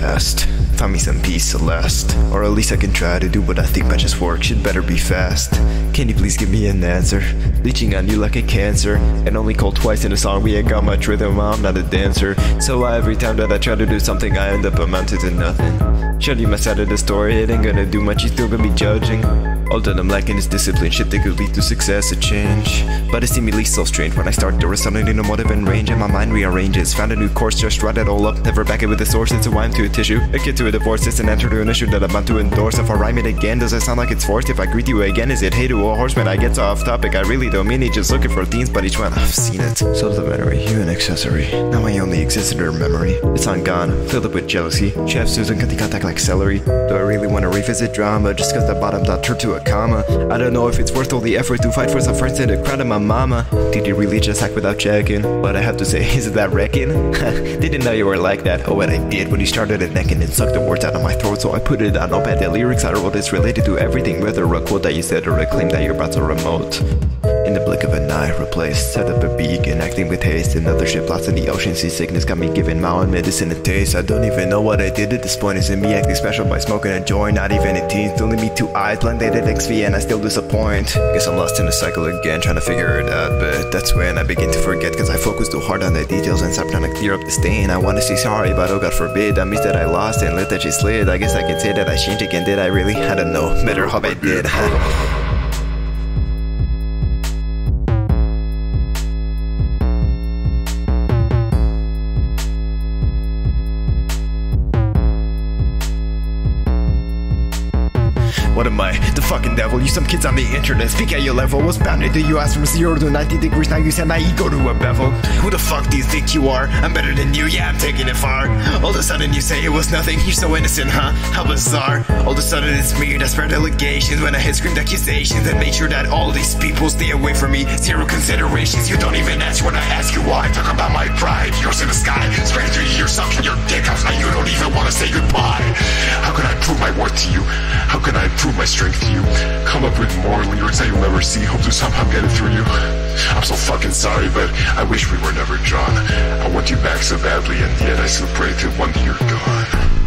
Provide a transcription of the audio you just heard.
past. Find me some peace, Celeste. Or at least I can try to do what I think might just work. Should better be fast. Can you please give me an answer? Leeching on you like a cancer. And only called twice in a song, we ain't got much rhythm, I'm not a dancer. So every time that I try to do something, I end up amounted to nothing. Shut you my side of the story, it ain't gonna do much, you still gonna be judging. All that I'm lacking is discipline, shit that could lead to success or change. But it seemingly so strange when I start to resonating no motive and range, and my mind rearranges. Found a new course, just write it all up, never back it with a source. It's a rhyme to a tissue, a kid to a divorce. It's an answer to an issue that I'm about to endorse. If I rhyme it again, does it sound like it's forced? If I greet you again, is it hey to a horseman? I get so off topic, I really don't mean it, just looking for themes, but each one I've seen it. Supplementary, you an accessory. Now I only exist in her memory. It's on gone, filled up with jealousy. Chef Susan cut the contact like celery. Do I really want to revisit drama just cause the bottom dot turned to a comma? I don't know if it's worth all the effort to fight for some friends and a crown of my mama. Did you really just act without checking? What I have to say, is that wrecking? Didn't know you were like that. Oh, what I did when you started it necking and sucked the words out of my throat, so I put it on. I'll bet the lyrics I wrote is related to everything, whether a quote that you said or a claim that you're about to remote. In the blink of an eye, replaced, set up a beacon, acting with haste. Another ship lost in the ocean, seasickness got me giving my own medicine a taste. I don't even know what I did at this point. Is it me acting special by smoking a joint? Not even in teens, only me 2 eyes, blinded XV, and I still disappoint. Guess I'm lost in a cycle again, trying to figure it out, but that's when I begin to forget, cause I focus too hard on the details and stop trying to clear up the stain. I wanna say sorry, but oh god forbid, I missed that I lost and let that shit slid. I guess I can say that I changed again, did I really? I don't know, better hope I did. What am I? The fucking devil? You some kids on the internet. Speak at your level. What's bounded? Do you ask from 0 to 90 degrees? Now you send my ego to a bevel. Who the fuck do you think you are? I'm better than you, yeah, I'm taking it far. All of a sudden you say it was nothing. You're so innocent, huh? How bizarre. All of a sudden it's me that spread allegations when I hit screamed accusations and made sure that all these people stay away from me. 0 considerations. You don't even answer when I ask you why. Talk about my pride. Yours in the sky. Straight through your sucking your dick out. Now you don't even want to say goodbye. How can I prove my worth to you? How can I prove my strength to you? Come up with more lyrics that you'll never see. Hope to somehow get it through you. I'm so fucking sorry, but I wish we were never drawn. I want you back so badly, and yet I still pray till one day you're gone.